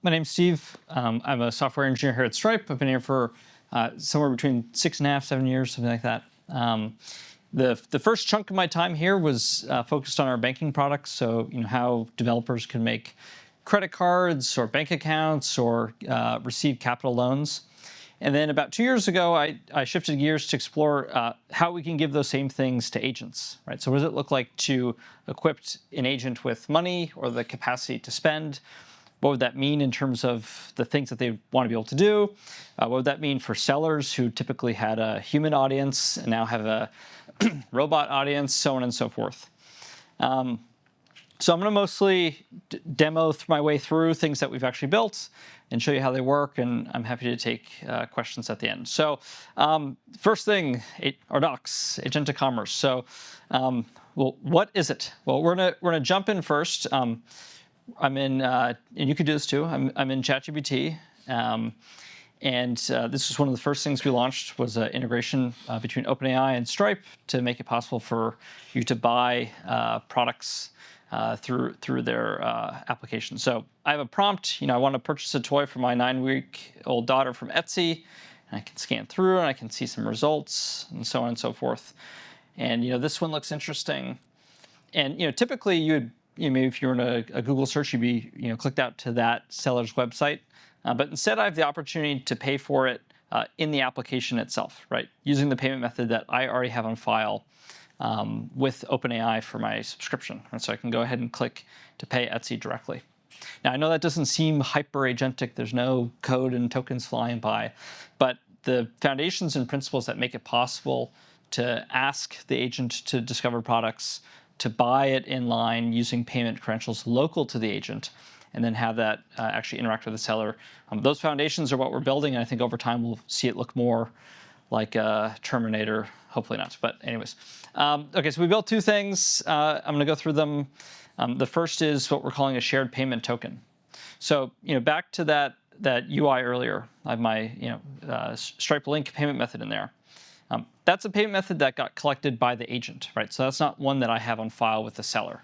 My name's Steve. I'm a software engineer here at Stripe. I've been here for somewhere between 6.5, 7 years, something like that. The first chunk of my time here was focused on our banking products. So, how developers can make credit cards or bank accounts or receive capital loans. And then about 2 years ago, I shifted gears to explore how we can give those same things to agents, right? So what does it look like to equip an agent with money or the capacity to spend? What would that mean in terms of the things that they want to be able to do? What would that mean for sellers who typically had a human audience and now have a robot audience, so on and so forth? So I'm going to mostly demo my way through things that we've actually built and show you how they work, and I'm happy to take questions at the end. So first thing, or docs, agentic commerce. So well, what is it? Well, we're gonna jump in first. I'm in, and you could do this too. I'm in ChatGPT, and this was one of the first things we launched was an integration between OpenAI and Stripe to make it possible for you to buy products through their application. So I have a prompt. I want to purchase a toy for my 9-week-old daughter from Etsy. And I can scan through and I can see some results and so on and so forth. And this one looks interesting. And typically maybe if you're in a Google search, you'd be clicked out to that seller's website. But instead, I have the opportunity to pay for it in the application itself, right? Using the payment method that I already have on file with OpenAI for my subscription. And so I can go ahead and click to pay Etsy directly. Now, I know that doesn't seem hyper agentic. There's no code and tokens flying by. But the foundations and principles that make it possible to ask the agent to discover products, to buy it in line using payment credentials local to the agent, and then have that actually interact with the seller. Those foundations are what we're building, and I think over time we'll see it look more like a Terminator. Hopefully not, but anyways. Okay, so we built two things. I'm going to go through them. The first is what we're calling a shared payment token. So back to that UI earlier, I have my Stripe Link payment method in there. That's a payment method that got collected by the agent, right? So that's not one that I have on file with the seller.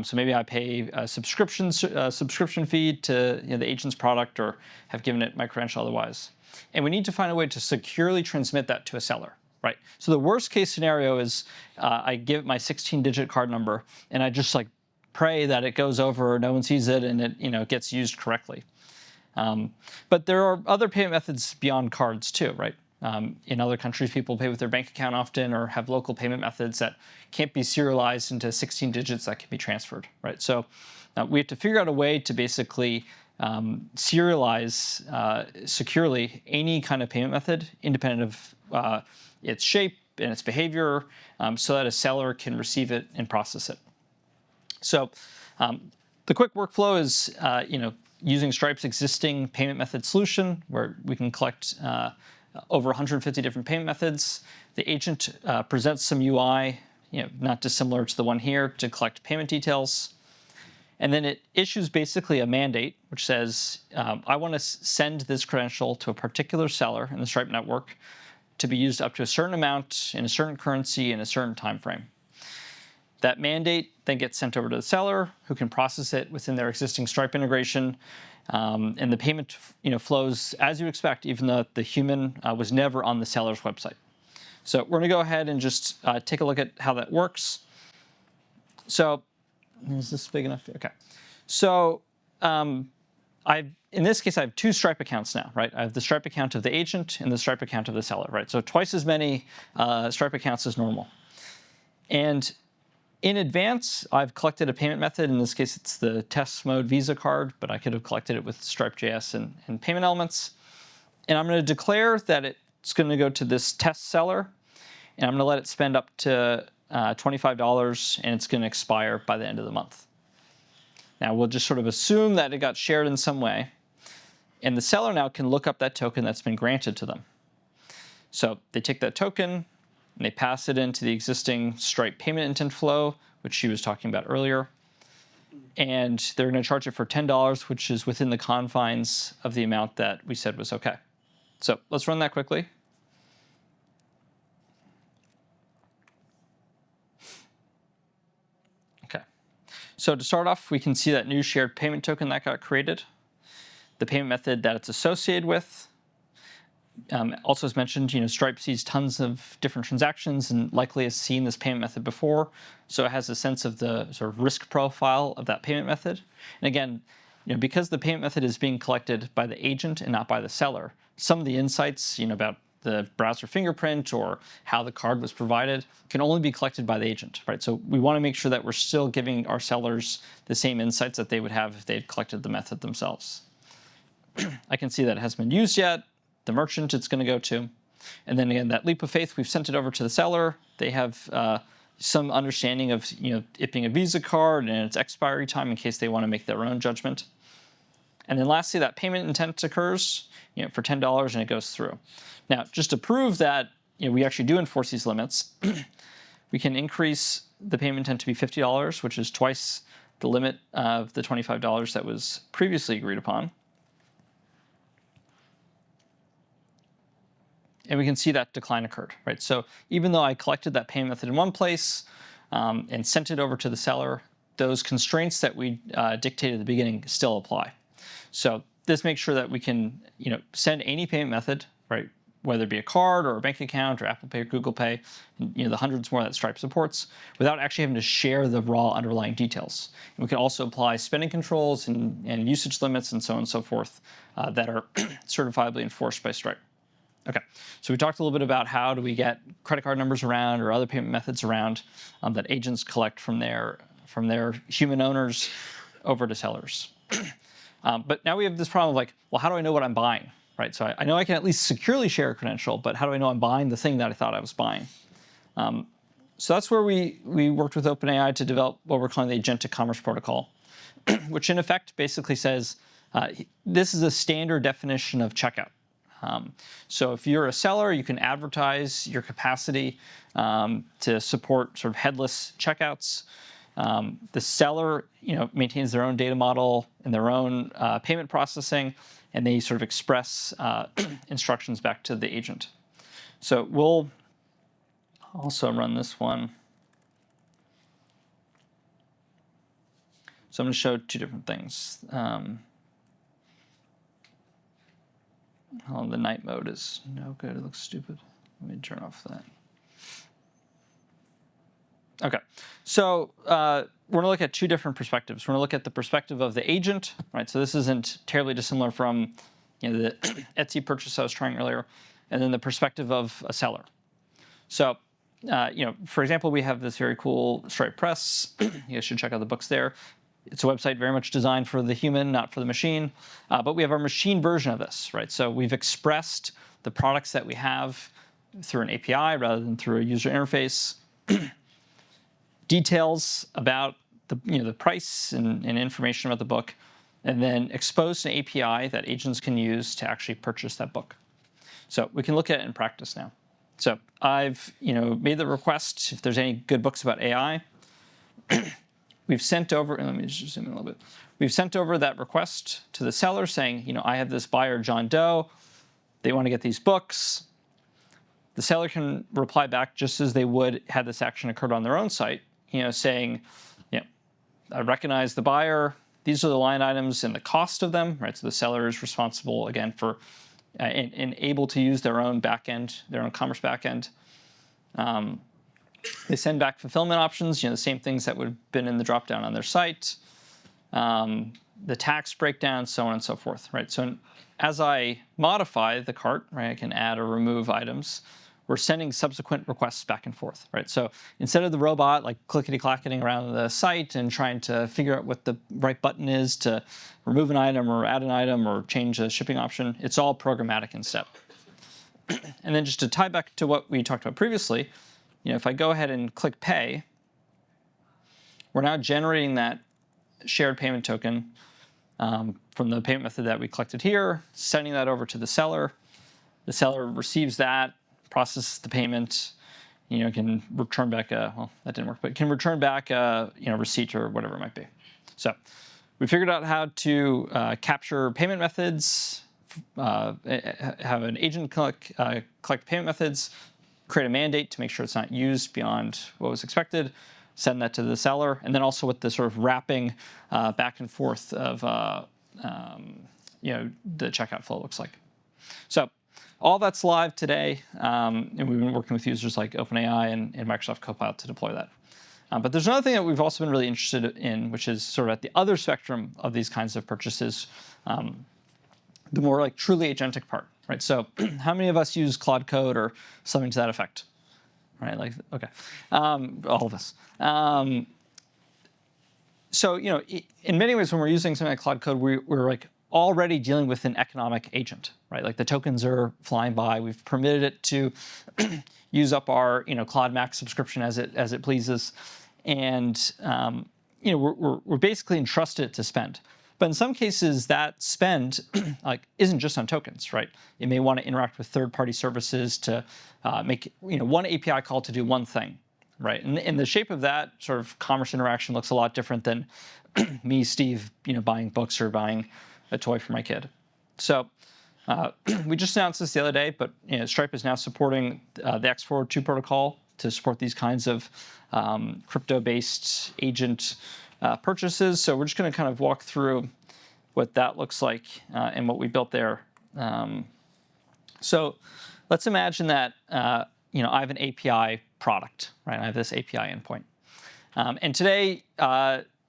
So maybe I pay a subscription fee to the agent's product or have given it my credential otherwise. And we need to find a way to securely transmit that to a seller, right? So the worst case scenario is I give my 16-digit card number and I just pray that it goes over, no one sees it, and it gets used correctly. But there are other payment methods beyond cards too, right? In other countries, people pay with their bank account often or have local payment methods that can't be serialized into 16 digits that can be transferred, right? So we have to figure out a way to basically serialize securely any kind of payment method independent of its shape and its behavior so that a seller can receive it and process it. So the quick workflow is using Stripe's existing payment method solution where we can collect over 150 different payment methods. The agent presents some UI, not dissimilar to the one here, to collect payment details. And then it issues basically a mandate, which says, I want to send this credential to a particular seller in the Stripe network to be used up to a certain amount in a certain currency in a certain time frame. That mandate then gets sent over to the seller, who can process it within their existing Stripe integration. And the payment flows as you expect, even though the human was never on the seller's website. So we're going to go ahead and just take a look at how that works. So is this big enough? Okay. So in this case, I have two Stripe accounts now, right? I have the Stripe account of the agent and the Stripe account of the seller, right? So twice as many Stripe accounts as normal. And in advance, I've collected a payment method. In this case, it's the test mode Visa card, but I could have collected it with Stripe.js and payment elements. And I'm going to declare that it's going to go to this test seller, and I'm going to let it spend up to $25, and it's going to expire by the end of the month. Now, we'll just sort of assume that it got shared in some way, and the seller now can look up that token that's been granted to them. So they take that token, and they pass it into the existing Stripe payment intent flow, which she was talking about earlier. And they're going to charge it for $10, which is within the confines of the amount that we said was OK. So let's run that quickly. OK. So to start off, we can see that new shared payment token that got created. the payment method that it's associated with. Also, as mentioned, Stripe sees tons of different transactions and likely has seen this payment method before, so it has a sense of the sort of risk profile of that payment method. And again, because the payment method is being collected by the agent and not by the seller, some of the insights, about the browser fingerprint or how the card was provided can only be collected by the agent, right? So we want to make sure that we're still giving our sellers the same insights that they would have if they had collected the method themselves. I can see that it hasn't been used yet. The merchant it's going to go to. And then again, that leap of faith, we've sent it over to the seller. They have some understanding of it being a Visa card and its expiry time in case they want to make their own judgment. And then lastly, that payment intent occurs for $10 and it goes through. Now, just to prove that we actually do enforce these limits, we can increase the payment intent to be $50, which is twice the limit of the $25 that was previously agreed upon. And we can see that decline occurred, right? So even though I collected that payment method in one place and sent it over to the seller, those constraints that we dictated at the beginning still apply. So this makes sure that we can send any payment method, right? Whether it be a card or a bank account or Apple Pay or Google Pay, and, the hundreds more that Stripe supports, without actually having to share the raw underlying details. And we can also apply spending controls and usage limits and so on and so forth that are certifiably enforced by Stripe. Okay, so we talked a little bit about how do we get credit card numbers around or other payment methods around that agents collect from their human owners over to sellers. But now we have this problem of like, well, how do I know what I'm buying, right? So I know I can at least securely share a credential, but how do I know I'm buying the thing that I thought I was buying? So that's where we worked with OpenAI to develop what we're calling the agentic commerce protocol, which in effect basically says this is a standard definition of checkout. So if you're a seller, you can advertise your capacity to support sort of headless checkouts. The seller, maintains their own data model and their own payment processing, and they sort of express instructions back to the agent. So we'll also run this one. So I'm going to show two different things. Oh, the night mode is no good. It looks stupid. Let me turn off that. Okay, so we're going to look at two different perspectives. We're going to look at the perspective of the agent, right? So this isn't terribly dissimilar from the Etsy purchase I was trying earlier, and then the perspective of a seller. So, for example, we have this very cool Stripe Press. You guys should check out the books there. It's a website very much designed for the human, not for the machine. But we have our machine version of this, right? So we've expressed the products that we have through an API rather than through a user interface. Details about the price and information about the book, and then exposed an API that agents can use to actually purchase that book. So we can look at it in practice now. So I've made the request if there's any good books about AI. We've sent over, and let me just zoom in a little bit. We've sent over that request to the seller saying, I have this buyer, John Doe. They want to get these books. The seller can reply back just as they would had this action occurred on their own site, saying, I recognize the buyer. These are the line items and the cost of them, right? So the seller is responsible, again, for and able to use their own backend, their own commerce backend. They send back fulfillment options, the same things that would have been in the dropdown on their site, the tax breakdown, so on and so forth, right? So as I modify the cart, right, I can add or remove items. We're sending subsequent requests back and forth, right? So instead of the robot like clickety-clacketing around the site and trying to figure out what the right button is to remove an item or add an item or change a shipping option, it's all programmatic in step. And then just to tie back to what we talked about previously, if I go ahead and click pay, we're now generating that shared payment token from the payment method that we collected here, sending that over to the seller. The seller receives that, processes the payment, can return back that didn't work, but can return back a receipt or whatever it might be. So we figured out how to capture payment methods, have an agent collect payment methods, create a mandate to make sure it's not used beyond what was expected, send that to the seller, and then also with the sort of wrapping back and forth of the checkout flow looks like. So all that's live today, and we've been working with users like OpenAI and Microsoft Copilot to deploy that. But there's another thing that we've also been really interested in, which is sort of at the other spectrum of these kinds of purchases, the more like truly agentic part, right? So how many of us use Claude Code or something to that effect? Right, like, okay, all of us. So, in many ways, when we're using something like Claude Code, we're like already dealing with an economic agent, right? Like the tokens are flying by. We've permitted it to use up our, Claude Max subscription as it pleases, and we're basically entrusted to spend. But in some cases, that spend isn't just on tokens, right? You may want to interact with third-party services to make one API call to do one thing, right? And the shape of that sort of commerce interaction looks a lot different than me, Steve, buying books or buying a toy for my kid. So we just announced this the other day, but Stripe is now supporting the X402 protocol to support these kinds of crypto-based agent purchases. So we're just going to kind of walk through what that looks like and what we built there. So let's imagine that I have an API product, right? I have this API endpoint, and today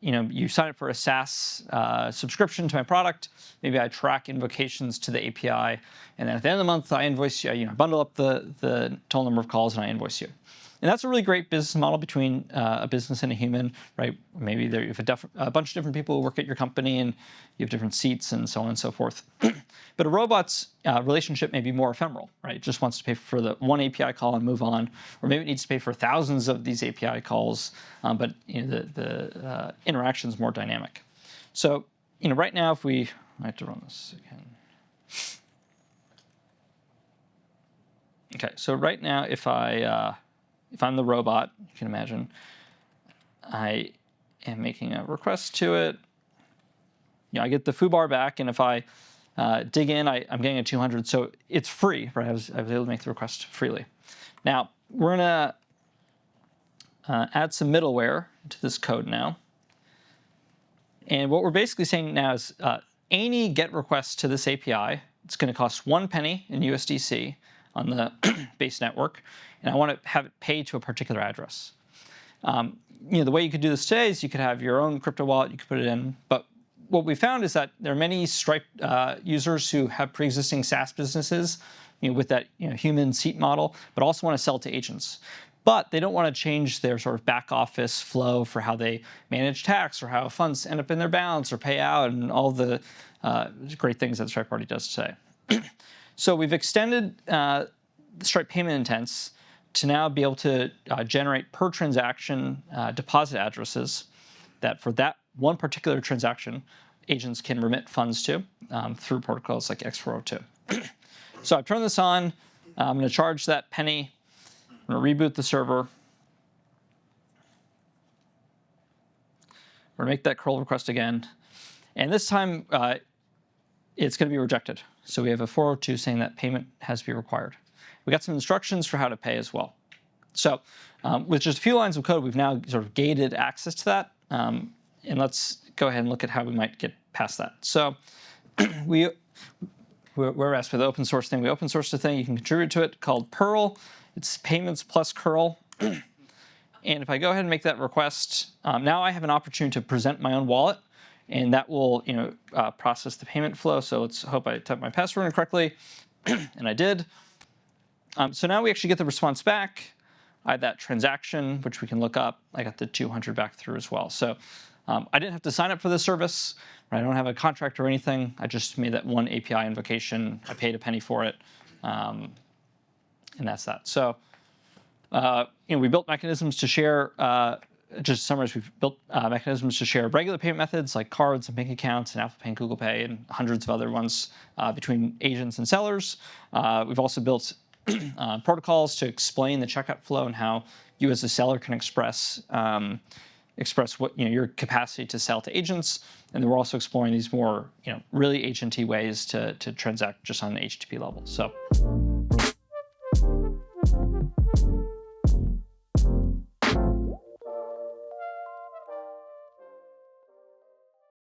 you sign up for a SaaS subscription to my product. Maybe I track invocations to the API, and then at the end of the month I invoice you. Bundle up the total number of calls and I invoice you. And that's a really great business model between a business and a human, right? Maybe you have a bunch of different people who work at your company and you have different seats and so on and so forth. But a robot's relationship may be more ephemeral, right? It just wants to pay for the one API call and move on. Or maybe it needs to pay for thousands of these API calls, but the interaction is more dynamic. So right now, I have to run this again. Okay, so right now, if I'm the robot, you can imagine, I am making a request to it. I get the foobar back, and if I dig in, I'm getting a 200, so it's free, right? I was able to make the request freely. Now, we're going to add some middleware to this code now. And what we're basically saying now is any GET request to this API, it's going to cost 1 penny in USDC on the base network, and I want to have it paid to a particular address. The way you could do this today is you could have your own crypto wallet, you could put it in, but what we found is that there are many Stripe users who have pre-existing SaaS businesses with that human seat model, but also want to sell to agents. But they don't want to change their sort of back office flow for how they manage tax or how funds end up in their balance or pay out and all the great things that Stripe already does today. So we've extended the Stripe payment intents to now be able to generate per transaction deposit addresses that for that one particular transaction, agents can remit funds to through protocols like X402. So I've turned this on. I'm going to charge that penny. I'm going to reboot the server. We're going to make that curl request again. And this time, it's going to be rejected. So we have a 402 saying that payment has to be required. We got some instructions for how to pay as well. So with just a few lines of code, we've now sort of gated access to that. And let's go ahead and look at how we might get past that. So we're asked for the open source thing. We open sourced a thing. You can contribute to it called Perl. It's payments plus curl. And if I go ahead and make that request, now I have an opportunity to present my own wallet. And that will process the payment flow. So let's hope I type my password in correctly. And I did. So now we actually get the response back. I have that transaction, which we can look up. I got the 200 back through as well. So I didn't have to sign up for this service. Right? I don't have a contract or anything. I just made that one API invocation. I paid a penny for it. And that's that. So we built mechanisms to share, just to summarize, we've built mechanisms to share regular payment methods like cards and bank accounts and Apple Pay and Google Pay and hundreds of other ones between agents and sellers. We've also built protocols to explain the checkout flow and how you as a seller can express what your capacity to sell to agents. And then we're also exploring these more really agenty ways to transact just on an HTTP level. So.